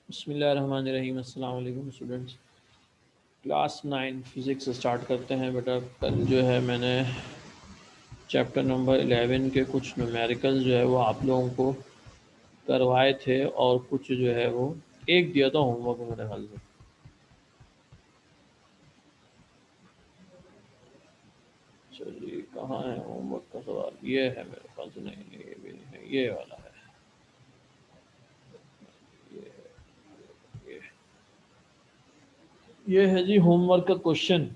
बिस्मिल्लाहिर्रहमानिर्रहीम। अस्सलाम वालेकुम स्टूडेंट्स। क्लास 9 फिज़िक्स स्टार्ट करते हैं बेटा। कल जो है मैंने चैप्टर नंबर 11 के कुछ न्यूमेरिकल जो है वो आप लोगों को करवाए थे और कुछ जो है वो एक दिया था होमवर्क मेरे ख्याल से। चलिए कहाँ है होमवर्क का सवाल? ये है मेरे पास। नहीं, ये भी नहीं है, ये वाला है। ये ये ये है जी होमवर्क का question.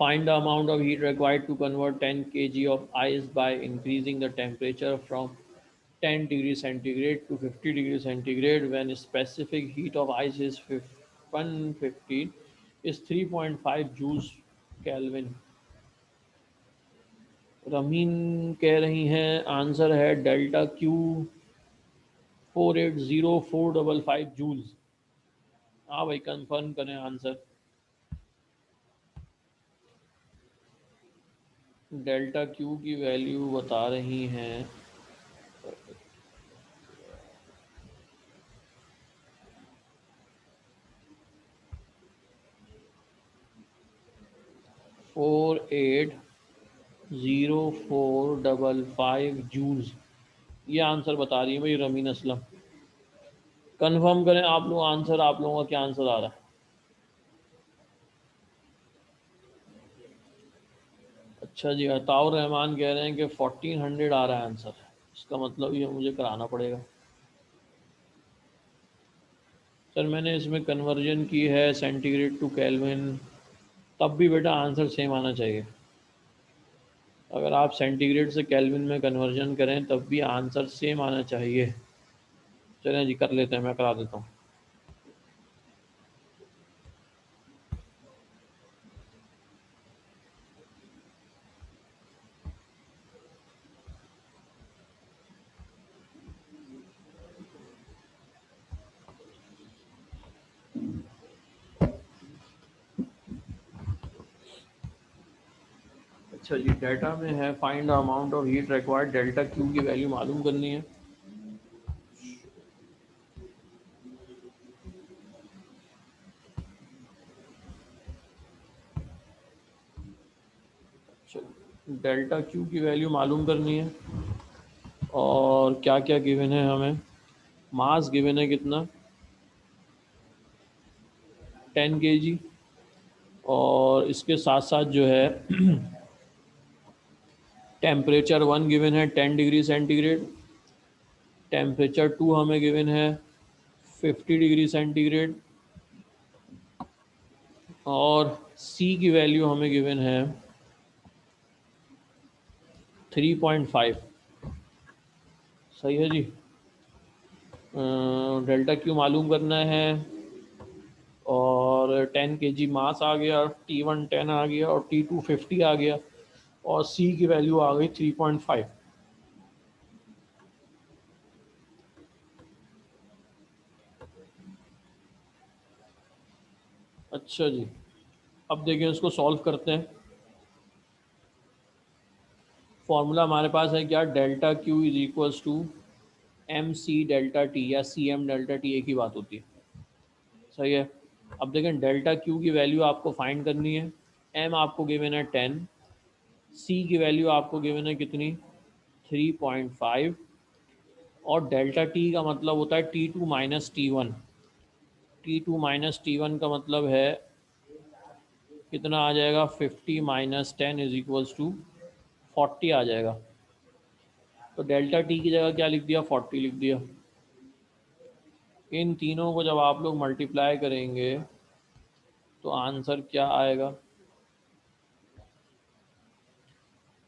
Find the amount of heat required to convert 10 kg of ice by increasing the temperature from 10 degrees centigrade to 50 degrees centigrade when specific heat of ice is 150 is 3.5 joules Kelvin। Ramen कह रही हैं answer है delta Q 480455 joules. हाँ भाई, confirm करें answer. Delta Q की value बता रही हैं 480455 जूल्स। ये आंसर बता रही है भाई रमीन असलम। कंफर्म करें आप लोग आंसर। आप लोगों का क्या आंसर आ रहा है? अच्छा जी, अताउर रहमान कह रहे हैं कि 1400 आ रहा है आंसर। इसका मतलब ये मुझे कराना पड़ेगा। सर मैंने इसमें कन्वर्जन की है सेंटीग्रेड टू केल्विन, तब भी बेटा आंसर सेम आना चाहिए। अगर आप सेंटीग्रेड से केल्विन में कन्वर्जन करें तब भी आंसर सेम आना चाहिए। चलें जी, कर लेते हैं, मैं करा देता हूँ। अच्छा जी, डाटा में है find the amount of heat required, delta Q की वैल्यू मालूम करनी है। डेल्टा क्यू की वैल्यू मालूम करनी है और क्या क्या गिवन है हमें। मास गिवन है कितना, 10 kg। और इसके साथ साथ जो है टेम्परेचर 1 गिवन है 10 डिग्री सेंटीग्रेड। टेम्परेचर 2 हमें गिवन है 50 डिग्री सेंटीग्रेड। और सी की वैल्यू हमें गिवन है 3.5। सही है जी। डेल्टा क्यू मालूम करना है और 10 kg मास आ गया, T1 10 आ गया और T2 50 आ गया और सी की वैल्यू आ गई 3.5। अच्छा जी, अब देखिए इसको सॉल्व करते हैं। फॉर्मूला हमारे पास है क्या, delta Q is equals to M C delta T या सी एम डेल्टा टी, एक ही बात होती है। सही है। अब देखें डेल्टा क्यू की वैल्यू आपको फाइंड करनी है। एम आपको गिवन है 10, सी की वैल्यू आपको गिवन है कितनी, 3.5। और डेल्टा टी का मतलब होता है T2 minus T1। T2 minus T1 का मतलब है कितना आ जाएगा, 50 माइनस 10 इज इक्वल्स टू 40 आ जाएगा। तो डेल्टा टी की जगह क्या लिख दिया, 40 लिख दिया। इन तीनों को जब आप लोग मल्टीप्लाई करेंगे तो आंसर क्या आएगा।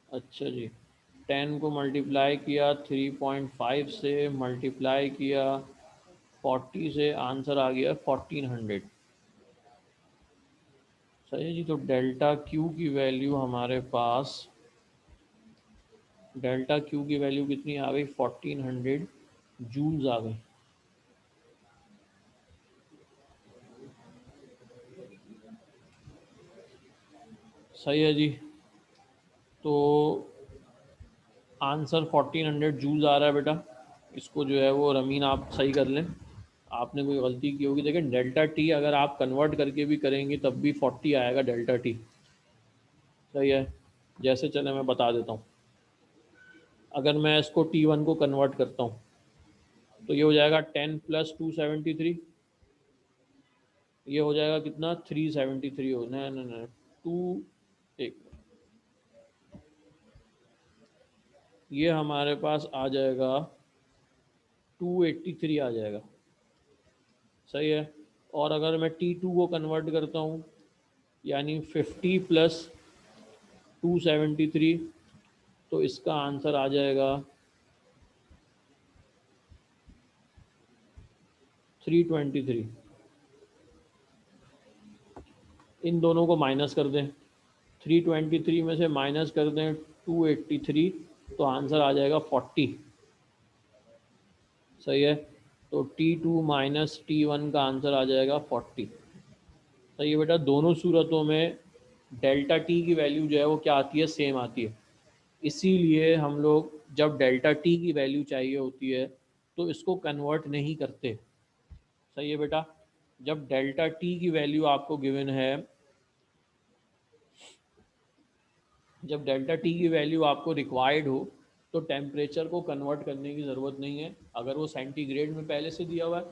अच्छा जी, 10 को मल्टीप्लाई किया 3.5 से, मल्टीप्लाई किया 40 से, आंसर आ गया 1400। सही है जी। तो डेल्टा क्यू की वैल्यू हमारे पास, डेल्टा क्यू की वैल्यू कितनी आ गई, 1400 जूल्स आ गई। सही है जी। तो आंसर 1400 जूल्स आ रहा है बेटा। इसको जो है वो रमीन आप सही कर लें, आपने कोई गलती की होगी। देखिए डेल्टा टी अगर आप कन्वर्ट करके भी करेंगे तब भी 40 आएगा डेल्टा टी। सही है, जैसे चले मैं बता देता हूँ। अगर मैं इसको T1 को कन्वर्ट करता हूँ तो ये हो जाएगा 10 + 273, ये हो जाएगा कितना 373 हो, नहीं नहीं नहीं, टू, एक, ये हमारे पास आ जाएगा 283 आ जाएगा। सही है। और अगर मैं T2 को कन्वर्ट करता हूँ यानी 50 + 273, तो इसका आंसर आ जाएगा 323। इन दोनों को माइनस कर दें, 323 में से माइनस कर दें 283, तो आंसर आ जाएगा 40। सही है, तो T2 - T1 का आंसर आ जाएगा 40। सही है बेटा, दोनों सूरतों में डेल्टा टी की वैल्यू जो है वो क्या आती है, सेम आती है। इसीलिए हम लोग जब डेल्टा टी की वैल्यू चाहिए होती है तो इसको कन्वर्ट नहीं करते। सही है बेटा, जब डेल्टा टी की वैल्यू आपको गिवन है, जब डेल्टा टी की वैल्यू आपको रिक्वायर्ड हो तो टेम्परेचर को कन्वर्ट करने की ज़रूरत नहीं है। अगर वो सेंटीग्रेड में पहले से दिया हुआ है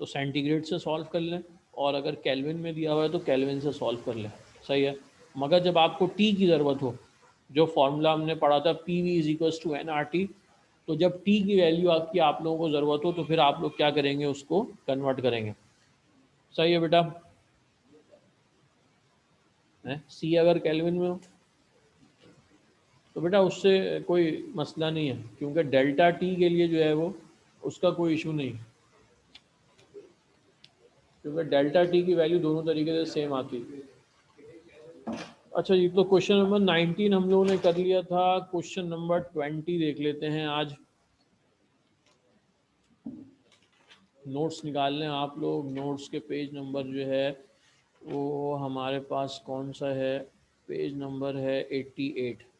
तो सेंटीग्रेड से सॉल्व कर लें, और अगर केल्विन में दिया हुआ है तो केल्विन से सॉल्व कर लें। सही है, मगर जब आपको टी की ज़रूरत हो, जो फॉर्मूला हमने पढ़ा था PV = NRT, तो जब टी की वैल्यू आपकी आप लोगों को ज़रूरत हो तो फिर आप लोग क्या करेंगे, उसको कन्वर्ट करेंगे। सही है बेटा, है सी अगर केल्विन में हो तो बेटा उससे कोई मसला नहीं है, क्योंकि डेल्टा टी के लिए जो है वो उसका कोई इशू नहीं, क्योंकि डेल्टा टी की वैल्यू दोनों तरीके से सेम आती है। अच्छा जी, तो क्वेश्चन नंबर 19 हम लोगों ने कर लिया था। क्वेश्चन नंबर 20 देख लेते हैं आज। नोट्स निकाल लें आप लोग। नोट्स के पेज नंबर जो है वो हमारे पास कौन सा है, पेज नंबर है 88।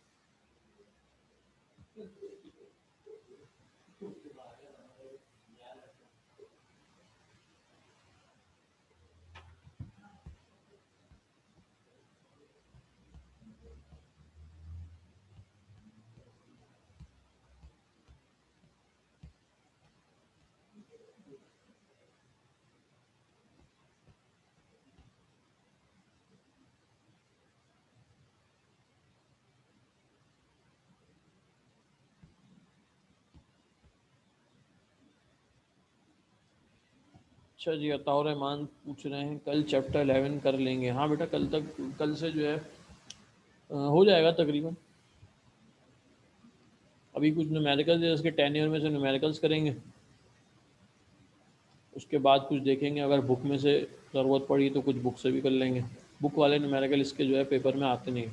अच्छा जी, अताउर रहमान पूछ रहे हैं कल चैप्टर 11 कर लेंगे। हाँ बेटा, कल तक, कल से जो है हो जाएगा तकरीबन। अभी कुछ न्यूमेरिकल्स है, उसके 10 ईयर में से न्यूमेरिकल्स करेंगे, उसके बाद कुछ देखेंगे, अगर बुक में से ज़रूरत पड़ी तो कुछ बुक से भी कर लेंगे। बुक वाले न्यूमेरिकल इसके जो है पेपर में आते नहीं।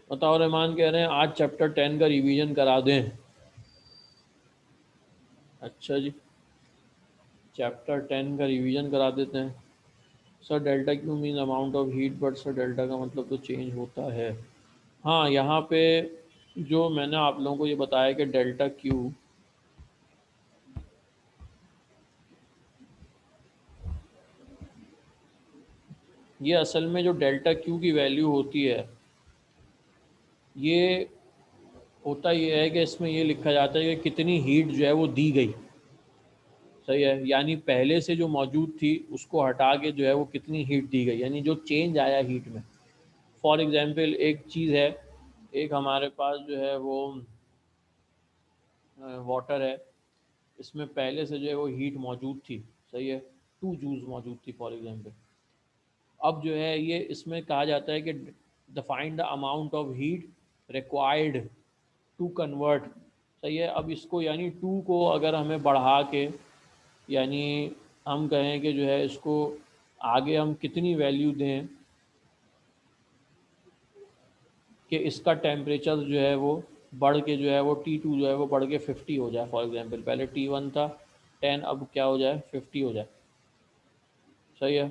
अताउर रहमान कह रहे हैं आज चैप्टर 10 का रिवीजन करा दें। अच्छा जी, चैप्टर 10 का रिवीजन करा देते हैं। Sir delta Q mean amount of heat, but sir delta का मतलब तो चेंज होता है। हाँ, यहाँ पे जो मैंने आप लोगों को ये बताया कि डेल्टा क्यू, ये असल में जो डेल्टा क्यू की वैल्यू होती है, ये होता ये है कि इसमें ये लिखा जाता है कि कितनी हीट जो है वो दी गई। सही है, यानी पहले से जो मौजूद थी उसको हटा के जो है वो कितनी हीट दी गई, यानी जो चेंज आया हीट में। फॉर एग्जांपल एक चीज़ है, एक हमारे पास जो है वो वाटर है, इसमें पहले से जो है वो हीट मौजूद थी। सही है, 2 जूल्स मौजूद थी फॉर एग्जांपल। अब जो है ये इसमें कहा जाता है कि defined the amount of heat required to convert. सही है, अब इसको यानी 2 को अगर हमें बढ़ा के, यानी हम कहें कि जो है इसको आगे हम कितनी वैल्यू दें कि इसका टेम्परेचर जो है वो बढ़ के जो है वो T2 जो है वो बढ़ के 50 हो जाए। फॉर एग्जांपल पहले T1 था 10, अब क्या हो जाए 50 हो जाए। सही है,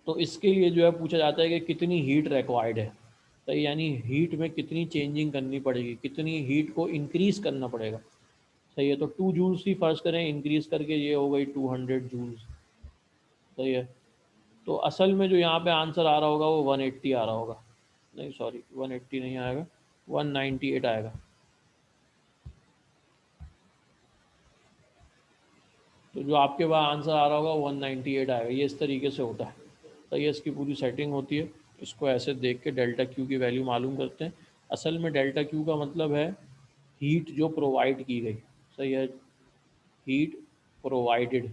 तो इसके लिए जो है पूछा जाता है कि कितनी हीट रिक्वायर्ड है। तो यानी हीट में कितनी चेंजिंग करनी पड़ेगी, कितनी हीट को इंक्रीज करना पड़ेगा। सही है, तो 2 जूल्स ही फर्स्ट करें इंक्रीज करके, ये हो गई 200 जूल्स। सही है, तो असल में जो यहाँ पे आंसर आ रहा होगा वो 180 आ रहा होगा, नहीं सॉरी 180 नहीं आएगा, 198 आएगा। तो जो आपके पास आंसर आ रहा होगा 198 आएगा, ये इस तरीके से होता है। तो ये इसकी पूरी सेटिंग होती है। इसको ऐसे देख के डेल्टा क्यू की वैल्यू मालूम करते हैं। असल में डेल्टा क्यू का मतलब है हीट जो प्रोवाइड की गई। सही है, हीट प्रोवाइडेड।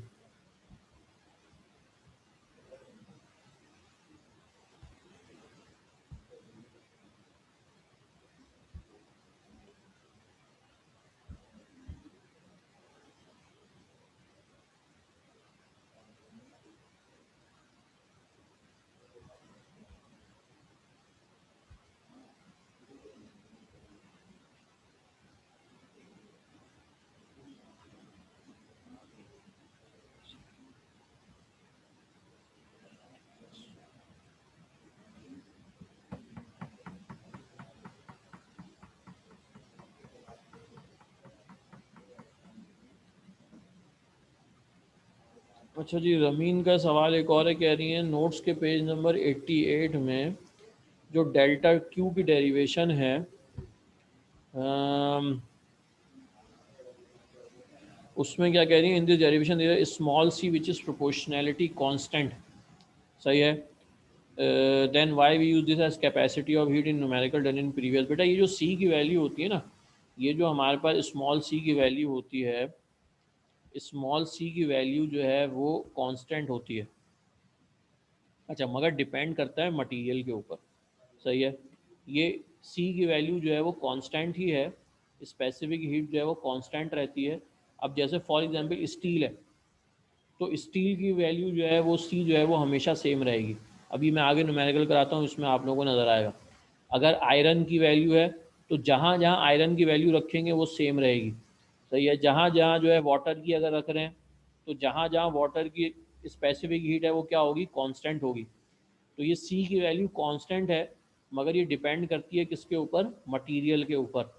अच्छा जी, रमीन का सवाल एक और है, कह रही है नोट्स के पेज नंबर 88 में जो डेल्टा क्यू की डेरिवेशन है, अम, उसमें क्या कह रही है, in this derivation small C which is proportionality constant. सही है, then why we use this as capacity of heat in numerical done in previous. बेटा ये जो सी की वैल्यू होती है ना, ये जो हमारे पास स्मॉल सी की वैल्यू होती है, स्मॉल सी की वैल्यू जो है वो कांस्टेंट होती है। अच्छा, मगर डिपेंड करता है मटेरियल के ऊपर। सही है, ये सी की वैल्यू जो है वो कांस्टेंट ही है, स्पेसिफिक हीट जो है वो कांस्टेंट रहती है। अब जैसे फॉर एग्जांपल स्टील है, तो स्टील की वैल्यू जो है वो सी जो है वो हमेशा सेम रहेगी। अभी मैं आगे न्यूमेरिकल कराता हूँ, इसमें आप लोगों को नज़र आएगा। अगर आयरन की वैल्यू है तो जहाँ जहाँ आयरन की वैल्यू रखेंगे वो सेम रहेगी। सही है, जहाँ जहाँ जो है वाटर की अगर रख रहे हैं, तो जहाँ जहाँ वाटर की स्पेसिफिक हीट है वो क्या होगी, कांस्टेंट होगी। तो ये सी की वैल्यू कांस्टेंट है, मगर ये डिपेंड करती है किसके ऊपर, मटेरियल के ऊपर।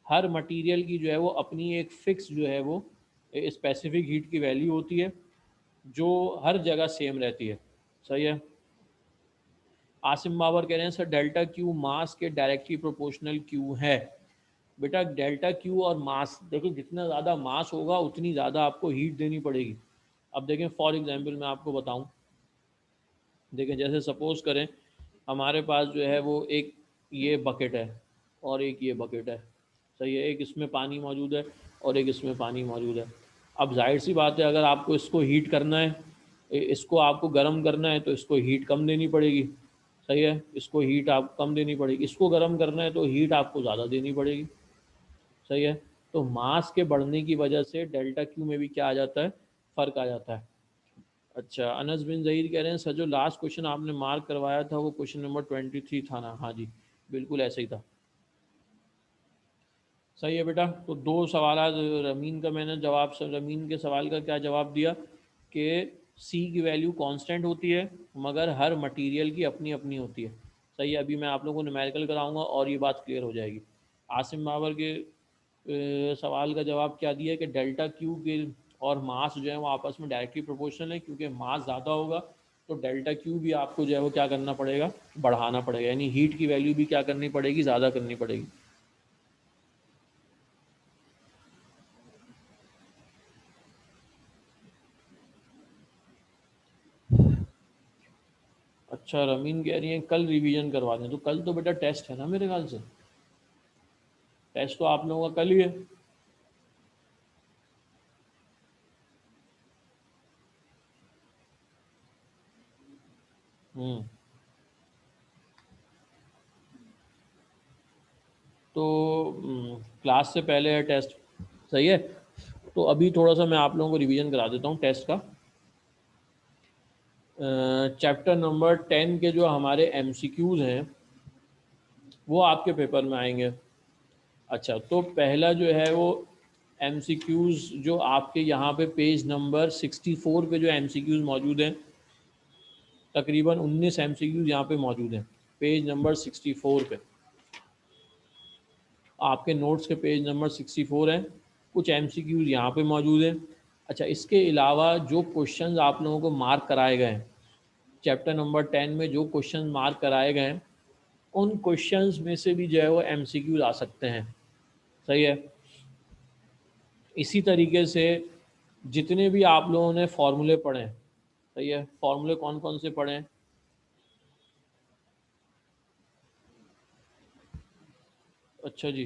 हर मटेरियल की जो है वो अपनी एक फिक्स जो है वो स्पेसिफिक हीट की वैल्यू होती है, जो हर जगह सेम रहती है। सही है, आसिम बाबर कह रहे हैं सर डेल्टा क्यू मास के डायरेक्टली प्रोपोर्शनल क्यू है। बेटा डेल्टा क्यू और मास, देखो जितना ज़्यादा मास होगा उतनी ज़्यादा आपको हीट देनी पड़ेगी। अब देखें फॉर एग्जांपल मैं आपको बताऊं, देखें जैसे सपोज़ करें हमारे पास जो है वो एक ये बकेट है और एक ये बकेट है। सही है, एक इसमें पानी मौजूद है और एक इसमें पानी मौजूद है। अब जाहिर सी बात है, अगर आपको इसको हीट करना है, इसको आपको गर्म करना है, तो इसको हीट कम देनी पड़ेगी। सही है, इसको हीट आपको कम देनी पड़ेगी, इसको गर्म करना है तो हीट आपको ज़्यादा देनी पड़ेगी। सही है, तो मास के बढ़ने की वजह से डेल्टा क्यू में भी क्या आ जाता है, फ़र्क आ जाता है। अच्छा, अनस बिन ज़हीर कह रहे हैं सर जो लास्ट क्वेश्चन आपने मार्क करवाया था वो क्वेश्चन नंबर 23 था ना। हाँ जी, बिल्कुल ऐसे ही था। सही है बेटा, तो दो सवाल रमीन का मैंने जवाब, रमीन के सवाल का क्या जवाब दिया कि सी की वैल्यू कांस्टेंट होती है, मगर हर मटेरियल की अपनी अपनी होती है। सही है, अभी मैं आप लोगों को न्यूमेरिकल कराऊंगा और ये बात क्लियर हो जाएगी। आसिम बाबर के सवाल का जवाब क्या दिया कि डेल्टा क्यू के और मास जो है वो आपस में डायरेक्टली प्रोपोर्शनल है, क्योंकि मास ज़्यादा होगा तो डेल्टा क्यू भी आपको जो है वो क्या करना पड़ेगा, बढ़ाना पड़ेगा, यानी हीट की वैल्यू भी क्या करनी पड़ेगी, ज़्यादा करनी पड़ेगी। अच्छा, रमीन कह रही है कल रिवीजन करवा दें, तो कल तो बेटा टेस्ट है ना मेरे ख्याल से, टेस्ट तो आप लोगों का कल ही है। हम्म, तो क्लास से पहले है टेस्ट। सही है, तो अभी थोड़ा सा मैं आप लोगों को रिवीजन करा देता हूँ टेस्ट का। चैप्टर नंबर 10 के जो हमारे एमसीक्यूज़ हैं वो आपके पेपर में आएंगे। अच्छा, तो पहला जो है वो एमसीक्यूज़ जो आपके यहाँ पे पेज नंबर 64 पे जो एमसीक्यूज़ मौजूद हैं, तकरीबन 19 एमसीक्यूज़ यहाँ पे मौजूद हैं। पेज नंबर 64 पे, आपके नोट्स के पेज नंबर 64 हैं। कुछ एमसीक्यूज यहाँ पे मौजूद हैं। अच्छा, इसके अलावा जो क्वेश्चंस आप लोगों को मार्क कराए गए हैं चैप्टर नंबर 10 में, जो क्वेश्चन मार्क कराए गए हैं उन क्वेश्चंस में से भी जो है वो एमसीक्यूज आ सकते हैं। सही है। इसी तरीके से जितने भी आप लोगों ने फॉर्मूले पढ़े हैं, सही है, फॉर्मूले कौन कौन से पढ़े हैं? अच्छा जी,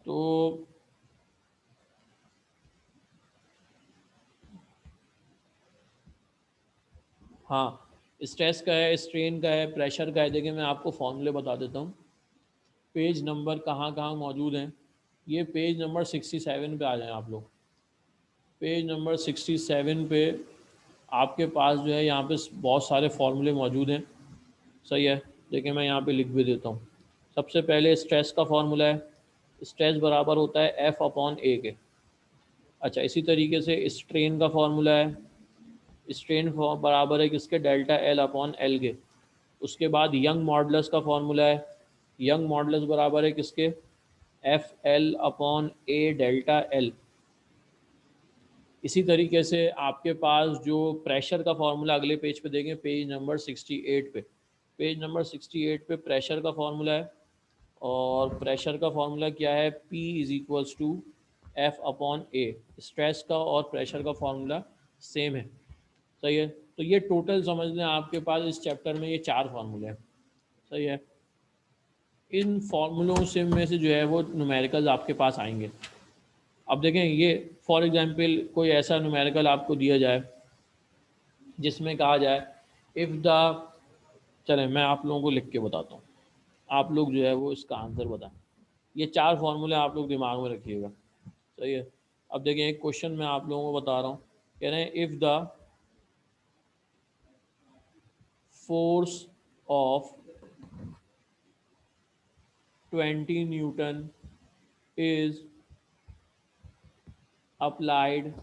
तो हाँ, स्ट्रेस का है, स्ट्रेन का है, प्रेशर का है। देखिए मैं आपको फॉर्मूले बता देता हूँ। पेज नंबर कहाँ कहाँ मौजूद हैं, ये पेज नंबर 67 पे आ जाएं आप लोग। पेज नंबर 67 पे आपके पास जो है यहाँ पे बहुत सारे फॉर्मूले मौजूद हैं। सही है। देखिए मैं यहाँ पे लिख भी देता हूँ। सबसे पहले स्ट्रेस का फॉर्मूला है, स्ट्रेस बराबर होता है एफ अपॉन ए के। अच्छा, इसी तरीके से स्ट्रेन का फॉर्मूला है, स्ट्रेन बराबर है किसके, डेल्टा एल अपॉन एल के। उसके बाद यंग मॉडुलस का फॉर्मूला है, यंग मॉडुलस बराबर है किसके, एफ एल अपॉन ए डेल्टा एल। इसी तरीके से आपके पास जो प्रेशर का फॉर्मूला अगले पेज पे देखें, पेज नंबर 68 पे, पेज नंबर 68 पे प्रेशर का फॉर्मूला है। और प्रेशर का फॉर्मूला क्या है, P is equals to F upon A. Stress का और प्रेशर का फॉर्मूला सेम है। सही है। तो ये टोटल समझ लें आपके पास इस चैप्टर में ये 4 फार्मूले हैं। सही है। इन फार्मूलों से में से जो है वो न्यूमेरिकल्स आपके पास आएंगे। अब देखें, ये फॉर एग्जांपल कोई ऐसा न्यूमेरिकल आपको दिया जाए जिसमें कहा जाए इफ़ द, चलें मैं आप लोगों को लिख के बताता हूँ, आप लोग जो है वो इसका आंसर बताएं। ये 4 फार्मूले आप लोग दिमाग में रखिएगा। सही है। अब देखें, एक क्वेश्चन मैं आप लोगों को बता रहा हूँ। कह रहे हैं if the force of 20 Newton is applied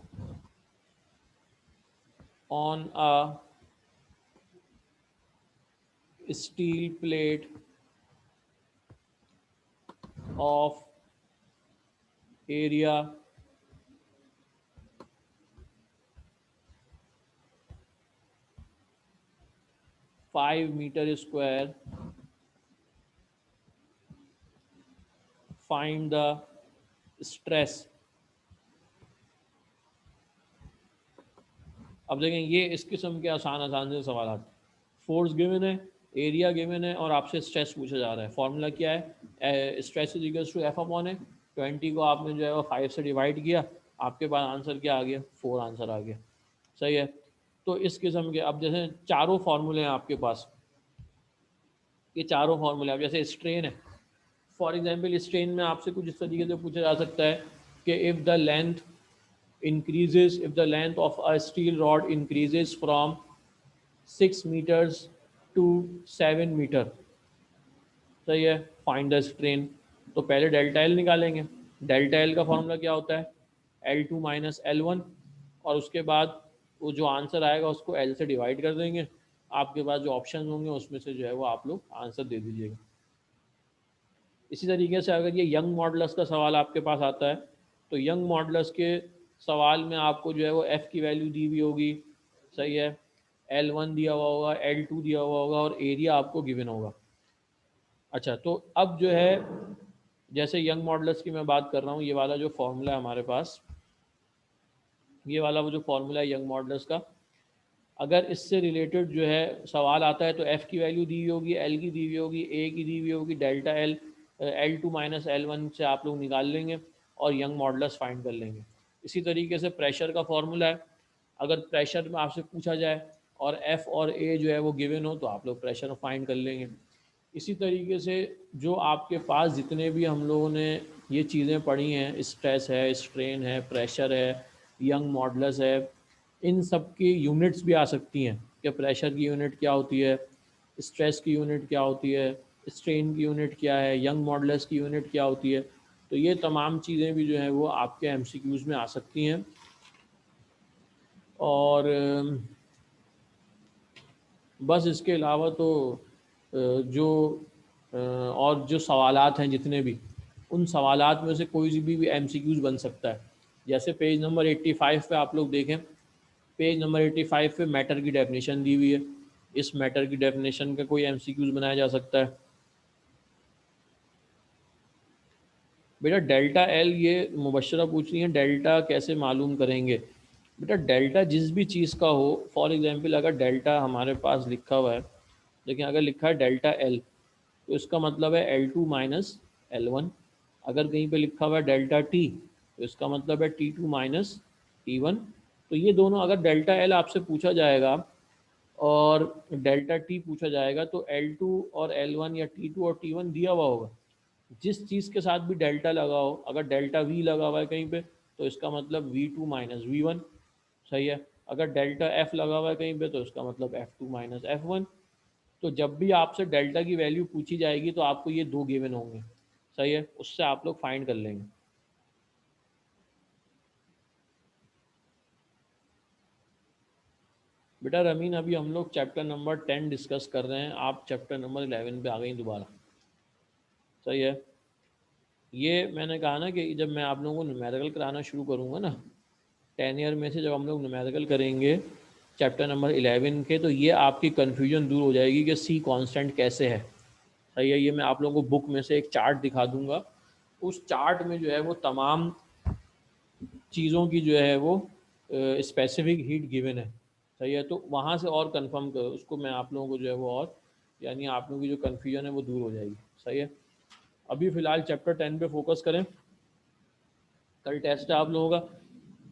on a steel plate of area 5 meter square, find the stress। अब देखें, ये इस किस्म के आसान आसान से सवाल आते हैं। फोर्स गिवन है, एरिया गिवन है और आपसे स्ट्रेस पूछा जा रहा है। फॉर्मूला क्या है, stress is equals to F upon है। 20 को आपने जो है वो 5 से डिवाइड किया, आपके पास आंसर क्या आ गया, 4 आंसर आ गया। सही है। तो इस किस्म के, अब जैसे चारों फार्मूले हैं आपके पास, ये चारों फार्मूले, अब जैसे स्ट्रेन है, फॉर एग्जांपल स्ट्रेन में आपसे कुछ इस तरीके से पूछा जा सकता है कि if the length increases, if the length of a steel rod increases from 6 meters to 7 meter, सही है, फाइंड द स्ट्रेन। तो पहले डेल्टा एल निकालेंगे। डेल्टा एल का फॉर्मूला क्या होता है, L2 माइनस L1। और उसके बाद वो जो आंसर आएगा उसको L से डिवाइड कर देंगे। आपके पास जो ऑप्शन होंगे उसमें से जो है वो आप लोग आंसर दे दीजिएगा। इसी तरीके से अगर ये यंग मॉडुलस का सवाल आपके पास आता है, तो यंग मॉडुलस के सवाल में आपको जो है वो एफ़ की वैल्यू दी हुई होगी। सही है। L1 दिया हुआ होगा, L2 दिया हुआ होगा और एरिया आपको गिवन होगा। अच्छा, तो अब जो है जैसे यंग मॉडुलस की मैं बात कर रहा हूँ, ये वाला जो फॉर्मूला है हमारे पास, ये वाला वो जो फॉर्मूला है यंग मॉडुलस का, अगर इससे रिलेटेड जो है सवाल आता है तो एफ़ की वैल्यू दी हुई होगी, एल की दी हुई होगी, ए की दी हुई होगी, delta L, L2 minus L1 से आप लोग निकाल लेंगे और यंग मॉडुलस फाइंड कर लेंगे। इसी तरीके से प्रेशर का फॉर्मूला है, अगर प्रेशर में आपसे पूछा जाए और एफ़ और ए जो है वो गिवन हो तो आप लोग प्रेशर फाइंड कर लेंगे। इसी तरीके से जो आपके पास जितने भी हम लोगों ने ये चीज़ें पढ़ी हैं, स्ट्रेस है, स्ट्रेन है, प्रेशर है, यंग मॉडुलस है, इन सब की यूनिट्स भी आ सकती हैं कि प्रेशर की यूनिट क्या होती है, स्ट्रेस की यूनिट क्या होती है, स्ट्रेन की यूनिट क्या है, यंग मॉडुलस की यूनिट क्या होती है। तो ये तमाम चीज़ें भी जो हैं वो आपके एमसीक्यूज़ में आ सकती हैं। और बस इसके अलावा तो जो और जो सवालात हैं जितने भी, उन सवालात में से कोई भी एमसीक्यूज बन सकता है। जैसे पेज नंबर 85 पे आप लोग देखें, पेज नंबर 85 पे मैटर की डेफिनेशन दी हुई है। इस मैटर की डेफिनेशन का कोई एमसीक्यूज बनाया जा सकता है। बेटा डेल्टा एल, ये मुबशरा पूछ रही है डेल्टा कैसे मालूम करेंगे। बेटा डेल्टा जिस भी चीज़ का हो, फॉर एग्जांपल अगर डेल्टा हमारे पास लिखा हुआ है, लेकिन अगर लिखा है डेल्टा एल, तो इसका मतलब है L2 माइनस L1। अगर कहीं पे लिखा हुआ है डेल्टा टी, तो इसका मतलब है T2 माइनस T1। तो ये दोनों, अगर डेल्टा एल आपसे पूछा जाएगा और डेल्टा टी पूछा जाएगा, तो L2 और L1 या T2 और T1 दिया हुआ होगा। जिस चीज़ के साथ भी डेल्टा लगा हो, अगर डेल्टा वी लगा हुआ है कहीं पे, तो इसका मतलब V2 माइनस V1। सही है। अगर डेल्टा एफ लगा हुआ है कहीं पे, तो इसका मतलब F2 माइनस F1। तो जब भी आपसे डेल्टा की वैल्यू पूछी जाएगी, तो आपको ये दो गिवन होंगे। सही है, उससे आप लोग फाइंड कर लेंगे। बेटा रमीन, अभी हम लोग चैप्टर नंबर 10 डिस्कस कर रहे हैं, आप चैप्टर नंबर 11 पे आ गई दोबारा। सही है। ये मैंने कहा ना कि जब मैं आप लोगों को न्यूमेरिकल कराना शुरू करूँगा ना, 10 ईयर में से जब हम लोग न्यूमेरिकल करेंगे चैप्टर नंबर 11 के, तो ये आपकी कन्फ्यूजन दूर हो जाएगी कि सी कांस्टेंट कैसे है। सही है। ये मैं आप लोगों को बुक में से एक चार्ट दिखा दूंगा। उस चार्ट में जो है वो तमाम चीज़ों की जो है वो स्पेसिफिक हीट गिवन है। सही है। तो वहाँ से और कंफर्म करो उसको, मैं आप लोगों को जो है वो और, यानी आप लोगों की जो कन्फ्यूजन है वो दूर हो जाएगी। सही है। अभी फ़िलहाल चैप्टर 10 पे फोकस करें। कल टेस्ट है आप लोगों का।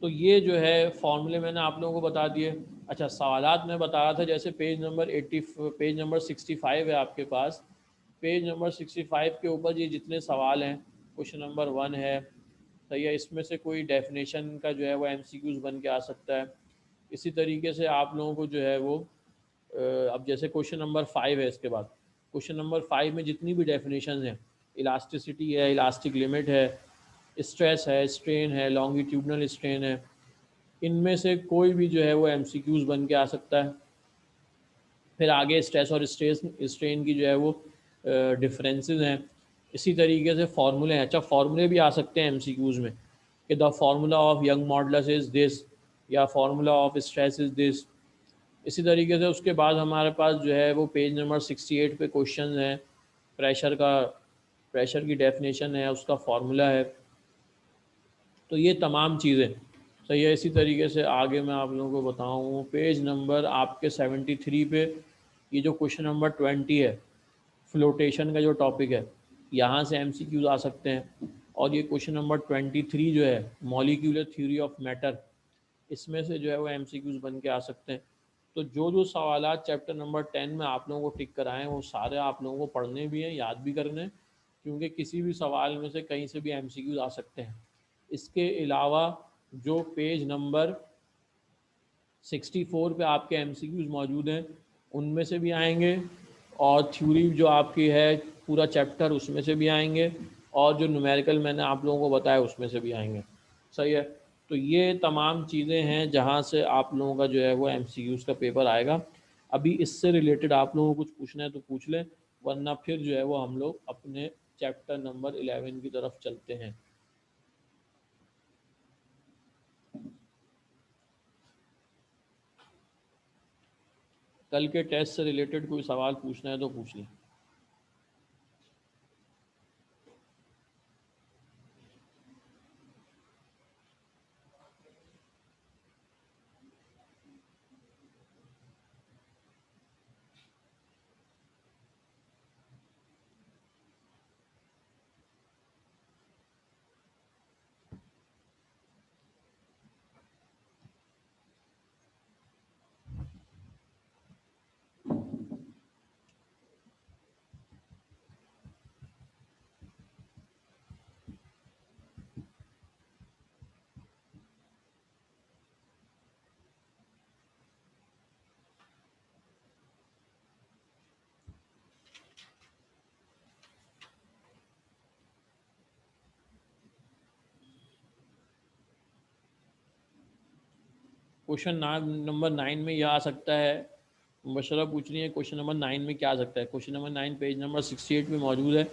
तो ये जो है फॉर्मूले मैंने आप लोगों को बता दिए। अच्छा, सवालात में बता रहा था, जैसे पेज नंबर 65 है आपके पास। पेज नंबर 65 के ऊपर ये जितने सवाल हैं, क्वेश्चन नंबर 1 है। सही है। इसमें से कोई डेफिनेशन का जो है वो एमसीक्यूज बन के आ सकता है। इसी तरीके से आप लोगों को जो है वो अब जैसे क्वेश्चन नंबर 5 है, इसके बाद क्वेश्चन नंबर 5 में जितनी भी डेफिनेशन हैं, इलास्टिसिटी है, इलास्टिक लिमिट है, स्ट्रेस है, स्ट्रेन है, लॉन्गिट्यूडनल स्ट्रेन है, इनमें से कोई भी जो है वो एमसीक्यूज बन के आ सकता है। फिर आगे स्ट्रेस और स्ट्रेन की जो है वो डिफरेंसेस हैं। इसी तरीके से फार्मूले हैं। अच्छा, फार्मूले भी आ सकते हैं एमसीक्यूज में कि the formula of Young modulus is this, या formula of stress is this. इसी तरीके से उसके बाद हमारे पास जो है वो पेज नंबर 68 पे क्वेश्चन है, प्रेशर का, प्रेशर की डेफिनेशन है, उसका फार्मूला है। तो ये तमाम चीज़ें सही है। इसी तरीके से आगे मैं आप लोगों को बताऊँ, पेज नंबर आपके 73 पे ये जो क्वेश्चन नंबर 20 है, फ्लोटेशन का जो टॉपिक है, यहाँ से एमसीक्यूज आ सकते हैं। और ये क्वेश्चन नंबर 23 जो है, मॉलिक्यूलर थ्योरी ऑफ मैटर, इसमें से जो है वो एमसीक्यूज बन के आ सकते हैं। तो जो जो सवाल चैप्टर नंबर 10 में आप लोगों को टिक कराएं, वो सारे आप लोगों को पढ़ने भी हैं, याद भी करने हैं, क्योंकि किसी भी सवाल में से कहीं से भी एमसीक्यूज आ सकते हैं। इसके अलावा जो पेज नंबर 64 पे आपके एमसीक्यूज मौजूद हैं, उनमें से भी आएंगे, और थ्योरी जो आपकी है पूरा चैप्टर, उसमें से भी आएंगे, और जो न्यूमेरिकल मैंने आप लोगों को बताया उसमें से भी आएंगे। सही है। तो ये तमाम चीज़ें हैं जहाँ से आप लोगों का जो है वो एमसीक्यूज का पेपर आएगा। अभी इससे रिलेटेड आप लोगों को कुछ पूछना है तो पूछ लें, वरना फिर जो है वो हम लोग अपने चैप्टर नंबर 11 की तरफ चलते हैं। कल के टेस्ट से रिलेटेड कोई सवाल पूछना है तो पूछ लें। क्वेश्चन नंबर 9 में यह आ सकता है मुबशरा पूछ रही है क्वेश्चन नंबर 9 में क्या आ सकता है। क्वेश्चन नंबर 9 पेज नंबर 68 में मौजूद है।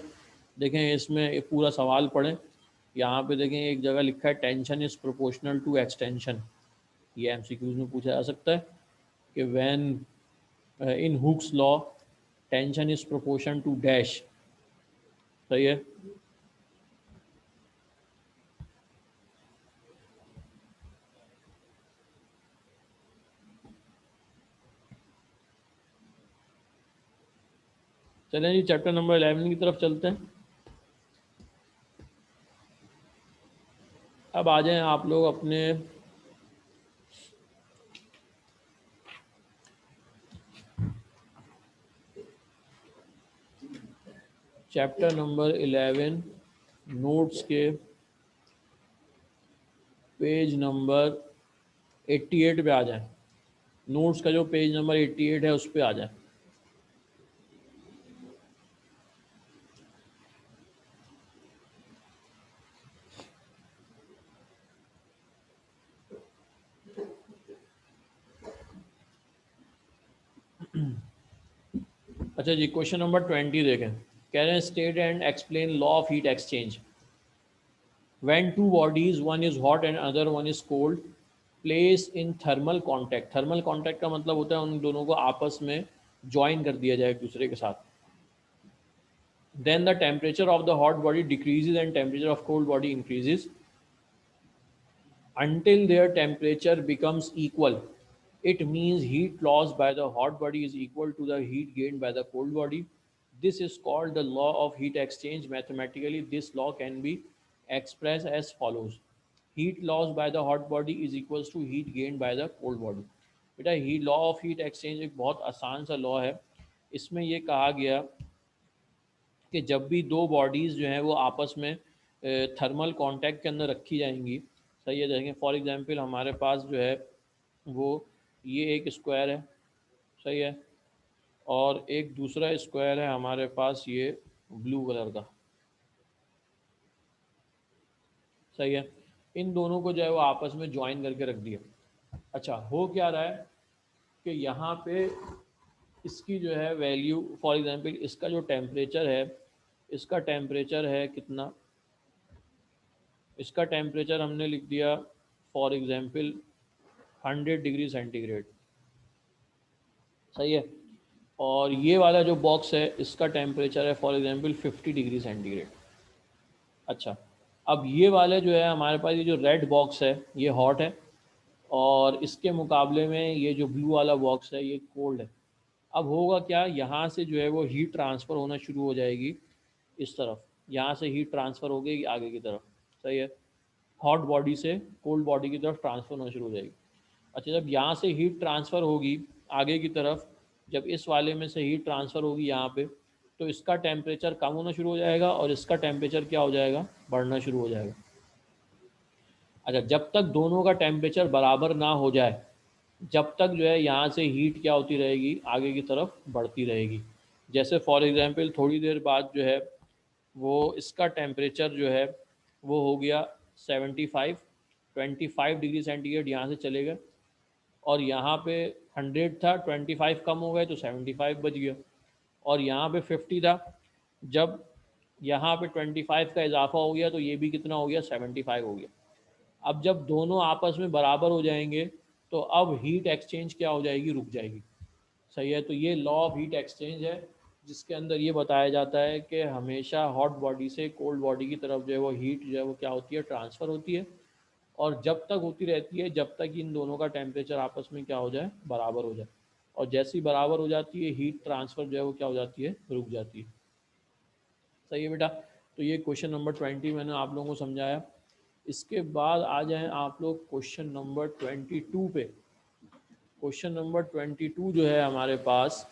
देखें इसमें एक पूरा सवाल पढ़ें। यहाँ पे देखें एक जगह लिखा है tension is proportional to extension. ये एमसीक्यूज में पूछा जा सकता है कि when in Hooke's law tension is proportion to dash. सही है। चलें जी चैप्टर नंबर 11 की तरफ चलते हैं। अब आ जाएं आप लोग अपने चैप्टर नंबर 11 नोट्स के पेज नंबर 88 पे आ जाएं। नोट्स का जो पेज नंबर 88 है उस पे आ जाएं। अच्छा जी क्वेश्चन नंबर 20 देखें। कह रहे हैं state and explain law of heat exchange. When two bodies, one is hot and other one is cold, place in thermal contact. Thermal contact का मतलब होता है उन दोनों को आपस में ज्वाइन कर दिया जाए एक दूसरे के साथ। Then the temperature of the hot body decreases and temperature of cold body increases until their temperature becomes equal. It means heat lost by the hot body is equal to the heat gained by the cold body. This is called the law of heat exchange. Mathematically, this law can be expressed as follows. Heat lost by the hot body is equals to heat gained by the cold body. बेटा ही law of heat exchange एक बहुत आसान सा law है। इसमें ये कहा गया कि जब भी दो बॉडीज़ जो हैं वो आपस में थर्मल कांटेक्ट के अंदर रखी जाएंगी। सही है। देखें फॉर एग्जांपल हमारे पास जो है वो ये एक स्क्वायर है। सही है। और एक दूसरा स्क्वायर है हमारे पास ये ब्लू कलर का। सही है। इन दोनों को जो है वो आपस में ज्वाइन करके रख दिया। अच्छा हो क्या रहा है कि यहाँ पे इसकी जो है वैल्यू फॉर एग्जांपल इसका जो टेम्परेचर है, इसका टेम्परेचर है कितना, इसका टेम्परेचर हमने लिख दिया फॉर एग्जांपल 100 डिग्री सेंटीग्रेड। सही है। और ये वाला जो बॉक्स है इसका टेम्परेचर है फॉर एग्जांपल 50 डिग्री सेंटीग्रेड। अच्छा अब ये वाले जो है हमारे पास ये जो रेड बॉक्स है ये हॉट है और इसके मुकाबले में ये जो ब्लू वाला बॉक्स है ये कोल्ड है। अब होगा क्या, यहाँ से जो है वो हीट ट्रांसफ़र होना शुरू हो जाएगी इस तरफ। यहाँ से हीट ट्रांसफ़र हो गई आगे की तरफ। सही है। हॉट बॉडी से कोल्ड बॉडी की तरफ ट्रांसफ़र होना शुरू हो जाएगी। अच्छा जब यहाँ से हीट ट्रांसफ़र होगी आगे की तरफ, जब इस वाले में से हीट ट्रांसफ़र होगी यहाँ पे, तो इसका टेम्परेचर कम होना शुरू हो जाएगा और इसका टेम्परेचर क्या हो जाएगा, बढ़ना शुरू हो जाएगा। अच्छा जब तक दोनों का टेम्परेचर बराबर ना हो जाए, जब तक जो है यहाँ से हीट क्या होती रहेगी, आगे की तरफ बढ़ती रहेगी। जैसे फॉर एग्जांपल थोड़ी देर बाद जो है वो इसका टेम्परेचर जो है वो हो गया 75, 25 डिग्री सेंटीग्रेड यहाँ से चलेगा और यहाँ पे 100 था, 25 कम हो गए तो 75 बच गया। और यहाँ पे 50 था, जब यहाँ पे 25 का इजाफा हो गया तो ये भी कितना हो गया, 75 हो गया। अब जब दोनों आपस में बराबर हो जाएंगे तो अब हीट एक्सचेंज क्या हो जाएगी, रुक जाएगी। सही है। तो ये लॉ ऑफ हीट एक्सचेंज है जिसके अंदर ये बताया जाता है कि हमेशा हॉट बॉडी से कोल्ड बॉडी की तरफ जो है वो हीट जो है वो क्या होती है, ट्रांसफ़र होती है। और जब तक होती रहती है जब तक इन दोनों का टेम्परेचर आपस में क्या हो जाए, बराबर हो जाए। और जैसे ही बराबर हो जाती है हीट ट्रांसफ़र जो है वो क्या हो जाती है, रुक जाती है। सही है बेटा। तो ये क्वेश्चन नंबर 20 मैंने आप लोगों को समझाया। इसके बाद आ जाएं आप लोग क्वेश्चन नंबर 22 पे। क्वेश्चन नंबर 22 जो है हमारे पास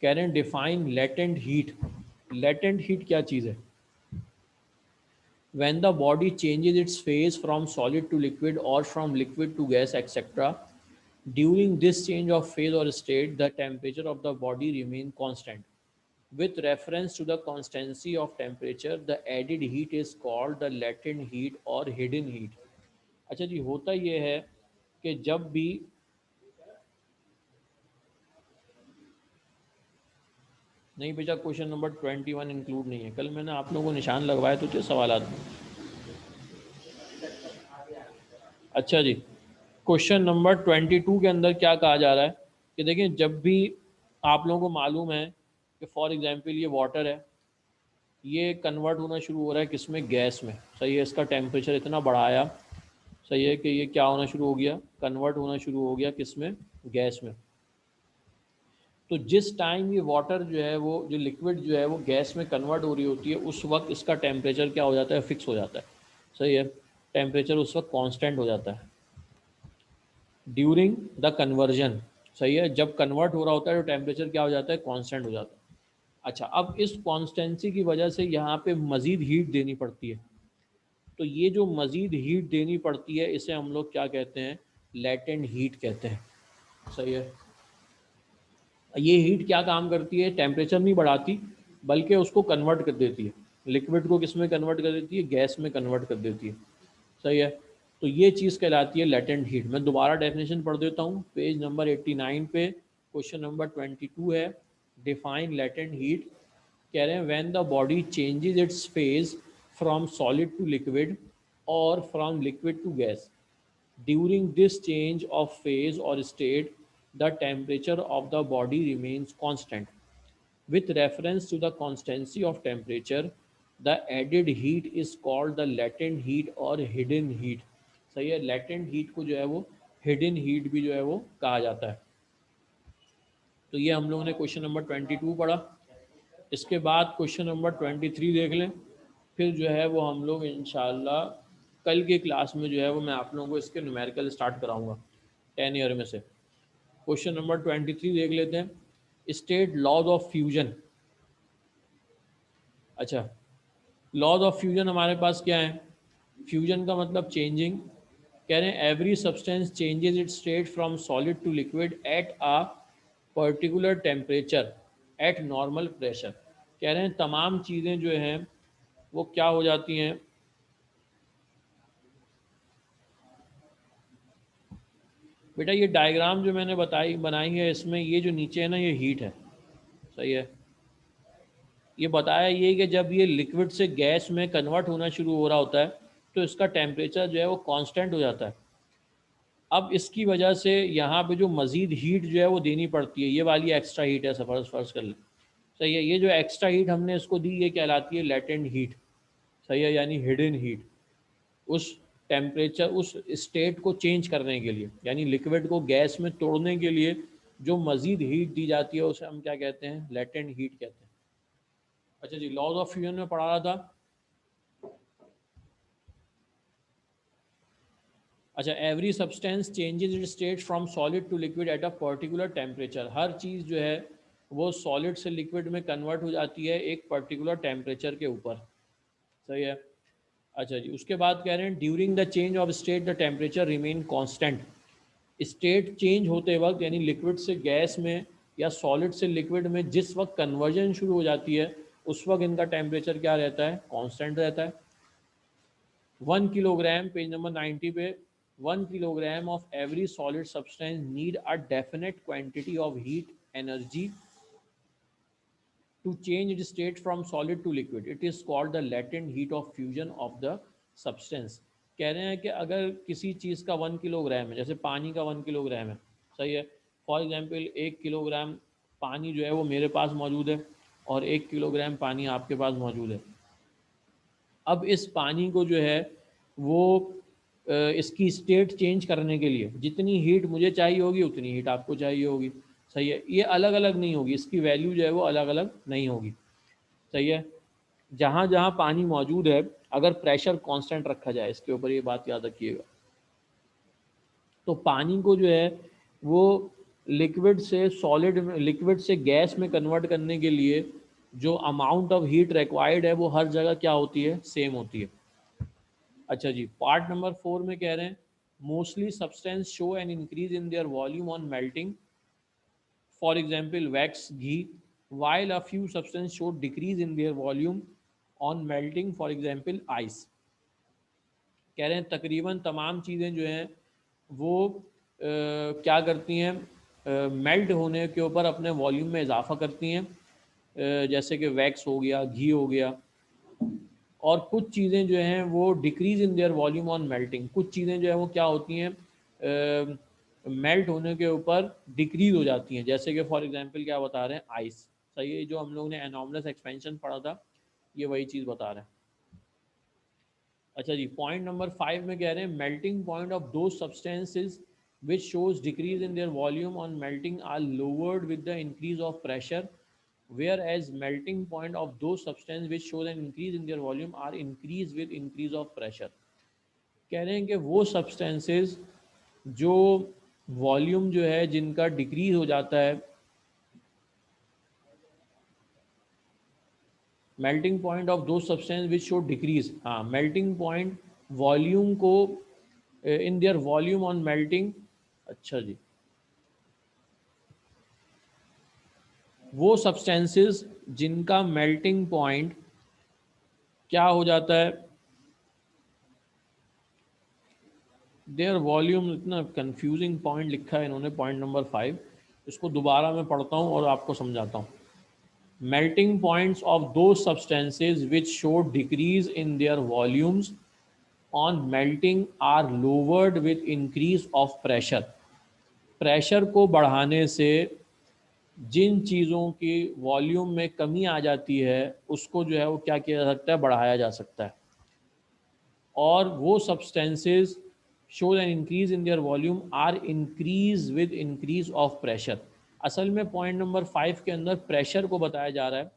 कह रहे हैं define latent heat. Latent heat क्या चीज़ है? When the body changes its phase from solid to liquid or from liquid to gas, etc., during this change of phase or state, the temperature of the body remains constant. With reference to the constancy of temperature, the added heat is called the latent heat or hidden heat. अच्छा जी होता ये है कि जब भी नहीं बेटा, question number 21 include नहीं है। कल मैंने आप लोगों को निशान लगवाए तो थे सवालात में। अच्छा जी, क्वेश्चन नंबर 22 के अंदर क्या कहा जा रहा है कि देखिए, जब भी आप लोगों को मालूम है कि फॉर एग्जांपल ये वाटर है, ये कन्वर्ट होना शुरू हो रहा है किसमें, गैस में। सही है, इसका टेम्परेचर इतना बढ़ाया, सही है, कि ये क्या होना शुरू हो गया, कन्वर्ट होना शुरू हो गया किसमें, गैस में। तो जिस टाइम ये वाटर जो है, वो जो लिक्विड जो है वो गैस में कन्वर्ट हो रही होती है, उस वक्त इसका टेम्परेचर क्या हो जाता है, फिक्स हो जाता है। सही है, टेम्परेचर उस वक्त कांस्टेंट हो जाता है ड्यूरिंग द कन्वर्जन। सही है, जब कन्वर्ट हो रहा होता है तो टेम्परेचर क्या हो जाता है, कांस्टेंट हो जाता है। अच्छा, अब इस कॉन्स्टेंसी की वजह से यहाँ पे मज़ीद हीट देनी पड़ती है। तो ये जो मज़ीद हीट देनी पड़ती है, इसे हम लोग क्या कहते हैं, लेटेंट हीट कहते हैं। सही है, ये हीट क्या काम करती है, टेम्परेचर नहीं बढ़ाती बल्कि उसको कन्वर्ट कर देती है। लिक्विड को किस में कन्वर्ट कर देती है, गैस में कन्वर्ट कर देती है। सही है, तो ये चीज़ कहलाती है लेटेंट हीट। मैं दोबारा डेफिनेशन पढ़ देता हूँ, पेज नंबर 89 पे क्वेश्चन नंबर 22 है, डिफाइन लेटेंट हीट। कह रहे हैं when the body changes its phase from solid to liquid और from liquid to gas, during this change of phase or state, the temperature of the body remains constant. With reference to the constancy of temperature, the added heat is called the latent heat or hidden heat. सही है, latent heat को जो है वो hidden heat भी जो है वो कहा जाता है। तो ये हम लोगों ने क्वेश्चन नंबर 22 पढ़ा। इसके बाद क्वेश्चन नंबर 23 देख लें, फिर जो है वो हम लोग इंशाल्लाह कल की क्लास में जो है वो मैं आप लोगों को इसके न्यूमेरिकल स्टार्ट कराऊंगा 10 ईयर में से। क्वेश्चन नंबर 23 देख लेते हैं, स्टेट लॉज ऑफ फ्यूजन। अच्छा, लॉज ऑफ फ्यूजन हमारे पास क्या है, फ्यूजन का मतलब चेंजिंग। कह रहे हैं every substance changes its state from solid to liquid at a particular temperature at normal pressure. कह रहे हैं तमाम चीज़ें जो हैं वो क्या हो जाती हैं, बेटा ये डायग्राम जो मैंने बनाई है, इसमें ये जो नीचे है ना, ये हीट है। सही है, ये बताया ये कि जब ये लिक्विड से गैस में कन्वर्ट होना शुरू हो रहा होता है तो इसका टेम्परेचर जो है वो कांस्टेंट हो जाता है। अब इसकी वजह से यहाँ पे जो मज़ीद हीट जो है वो देनी पड़ती है, ये वाली एक्स्ट्रा हीट है, सफ़र फर्ज कर ले। सही है, ये जो एक्स्ट्रा हीट हमने इसको दी, ये कहलाती है लेटेंट हीट। सही है, यानी हिडन हीट। उस टेम्परेचर, उस स्टेट को चेंज करने के लिए, यानी लिक्विड को गैस में तोड़ने के लिए जो मज़ीद हीट दी जाती है, उसे हम क्या कहते हैं, लेटेंट हीट कहते हैं। अच्छा जी, लॉज ऑफ फ्यूजन में पढ़ा रहा था। अच्छा, every substance changes it state from solid to liquid at a particular temperature. हर चीज़ जो है वो सॉलिड से लिक्विड में कन्वर्ट हो जाती है एक पर्टिकुलर टेम्परेचर के ऊपर। सही है। अच्छा जी, उसके बाद कह रहे हैं during the change of state the temperature remain constant. State change होते वक्त, यानी लिक्विड से गैस में या सॉलिड से लिक्विड में जिस वक्त कन्वर्जन शुरू हो जाती है, उस वक्त इनका टेम्परेचर क्या रहता है, कांस्टेंट रहता है। 1 किलोग्राम, पेज नंबर 90 पे, 1 kilogram of every solid substance need a definite quantity of heat energy to change its state from solid to liquid. It is called the latent heat of fusion of the substance. कह रहे हैं कि अगर किसी चीज़ का 1 kilogram है, जैसे पानी का 1 किलोग्राम है, सही है, फॉर एग्जांपल 1 किलोग्राम पानी जो है वो मेरे पास मौजूद है और 1 किलोग्राम पानी आपके पास मौजूद है। अब इस पानी को जो है वो इसकी स्टेट चेंज करने के लिए जितनी हीट मुझे चाहिए होगी उतनी हीट आपको चाहिए होगी। सही है, ये अलग अलग नहीं होगी, इसकी वैल्यू जो है वो अलग अलग नहीं होगी। सही है, जहाँ जहाँ पानी मौजूद है, अगर प्रेशर कांस्टेंट रखा जाए, इसके ऊपर ये बात याद रखिएगा, तो पानी को जो है वो लिक्विड से सॉलिड में, लिक्विड से गैस में कन्वर्ट करने के लिए जो अमाउंट ऑफ हीट रिक्वायर्ड है वो हर जगह क्या होती है, सेम होती है। अच्छा जी, पार्ट नंबर 4 में कह रहे हैं mostly substance show an increase in their volume on melting, for example wax, ghee, while a few substances show decrease in their volume on melting, for example ice। कह रहे हैं तकरीबन तमाम चीज़ें जो हैं वो क्या करती हैं, मेल्ट होने के ऊपर अपने वॉल्यूम में इजाफा करती हैं, जैसे कि वैक्स हो गया, घी हो गया, और कुछ चीज़ें जो हैं वो decrease in their volume on melting. कुछ चीज़ें जो है वो क्या होती हैं, मेल्ट होने के ऊपर डिक्रीज हो जाती हैं, जैसे कि फॉर एग्जांपल क्या बता रहे हैं, आइस। सही है, जो हम लोग ने एनॉमलस एक्सपेंशन पढ़ा था, ये वही चीज़ बता रहे हैं। अच्छा जी, पॉइंट नंबर 5 में कह रहे हैं melting point of those substances which shows decrease in their volume on melting are lowered with the increase of pressure, whereas melting point of those substances which show an increase in their volume are increased with increase of pressure। कह रहे हैं कि वो substances जो volume जो है जिनका decrease हो जाता है, मेल्टिंग पॉइंट ऑफ दो सब्सटेंस विच शो डिक्रीज, हाँ मेल्टिंग पॉइंट वॉल्यूम को इन देयर वॉल्यूम ऑन मेल्टिंग। अच्छा जी, वो सब्सटेंसेस जिनका मेल्टिंग पॉइंट क्या हो जाता है, देयर वॉल्यूम, इतना कंफ्यूजिंग पॉइंट लिखा है इन्होंने पॉइंट नंबर 5, इसको दोबारा मैं पढ़ता हूँ और आपको समझाता हूँ। Melting points of those substances which show decrease in their volumes on melting are lowered with increase of pressure. Pressure को बढ़ाने से जिन चीज़ों की वॉल्यूम में कमी आ जाती है उसको जो है वो क्या किया जा सकता है, बढ़ाया जा सकता है। और वो substances show an increase in their volume are increase with increase of pressure. असल में पॉइंट नंबर 5 के अंदर प्रेशर को बताया जा रहा है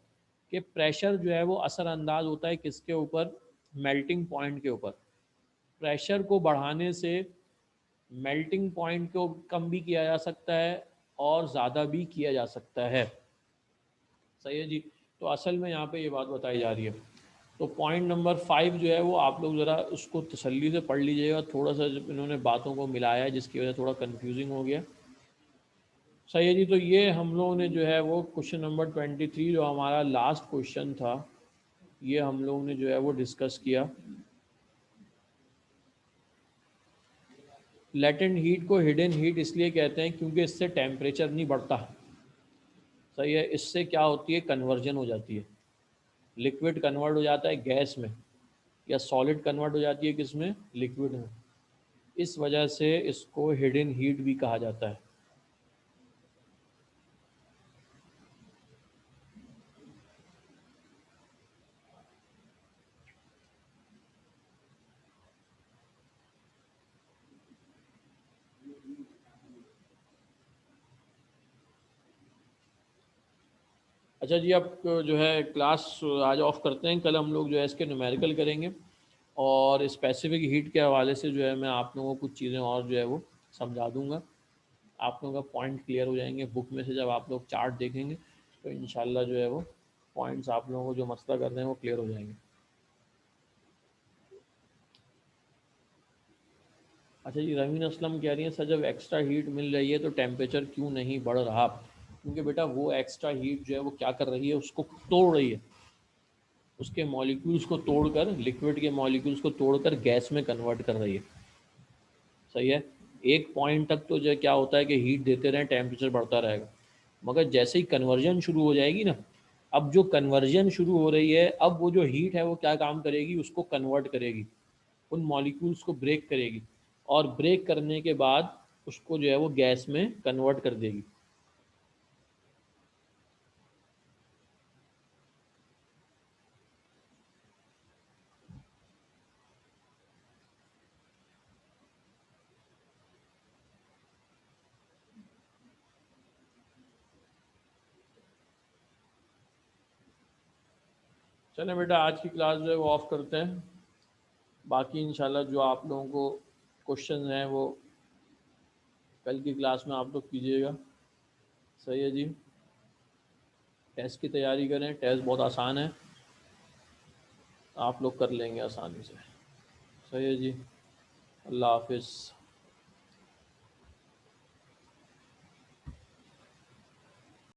कि प्रेशर जो है वो असरअंदाज होता है किसके ऊपर, मेल्टिंग पॉइंट के ऊपर। प्रेशर को बढ़ाने से मेल्टिंग पॉइंट को कम भी किया जा सकता है और ज़्यादा भी किया जा सकता है। सही है जी, तो असल में यहाँ पे ये बात बताई जा रही है। तो पॉइंट नंबर 5 जो है वो आप लोग ज़रा उसको तसल्ली से पढ़ लीजिएगा, थोड़ा सा इन्होंने बातों को मिलाया है जिसकी वजह से थोड़ा कन्फ्यूजिंग हो गया। सही है जी, तो ये हम लोगों ने जो है वो क्वेश्चन नंबर 23 जो हमारा लास्ट क्वेश्चन था, ये हम लोगों ने जो है वो डिस्कस किया। लेटेंट हीट को हिडन हीट इसलिए कहते हैं क्योंकि इससे टेम्परेचर नहीं बढ़ता। सही है, इससे क्या होती है, कन्वर्जन हो जाती है, लिक्विड कन्वर्ट हो जाता है गैस में, या सॉलिड कन्वर्ट हो जाती है किस में, लिक्विड में। इस वजह से इसको हिडन हीट भी कहा जाता है। अच्छा जी, अब जो है क्लास आज ऑफ करते हैं, कल हम लोग जो है इसके न्यूमेरिकल करेंगे और स्पेसिफिक हीट के हवाले से जो है मैं आप लोगों को कुछ चीज़ें और जो है वो समझा दूंगा। आप लोगों का पॉइंट क्लियर हो जाएंगे बुक में से, जब आप लोग चार्ट देखेंगे तो इंशाल्लाह जो है वो पॉइंट्स आप लोगों को जो मसला कर रहे हैं वो क्लियर हो जाएंगे। अच्छा जी, रवीन असलम कह रही हैं सर जब एक्स्ट्रा हीट मिल रही है तो टेम्परेचर क्यों नहीं बढ़ रहा? क्योंकि बेटा वो एक्स्ट्रा हीट जो है वो क्या कर रही है, उसको तोड़ रही है, उसके मॉलिक्यूल्स को तोड़कर, लिक्विड के मॉलिक्यूल्स को तोड़कर गैस में कन्वर्ट कर रही है। सही है, एक पॉइंट तक तो जो है क्या होता है कि हीट देते रहें, टेम्परेचर बढ़ता रहेगा, मगर जैसे ही कन्वर्जन शुरू हो जाएगी ना, अब जो कन्वर्जन शुरू हो रही है, अब वो जो हीट है वो क्या काम करेगी, उसको कन्वर्ट करेगी, उन मॉलिक्यूल्स को ब्रेक करेगी, और ब्रेक करने के बाद उसको जो है वो गैस में कन्वर्ट कर देगी। चलें बेटा, आज की क्लास जो है वो ऑफ करते हैं, बाकी इंशाल्लाह जो आप लोगों को क्वेश्चन हैं वो कल की क्लास में आप लोग कीजिएगा। सही है जी, टेस्ट की तैयारी करें, टेस्ट बहुत आसान है, आप लोग कर लेंगे आसानी से। सही है जी, अल्लाह हाफिज़।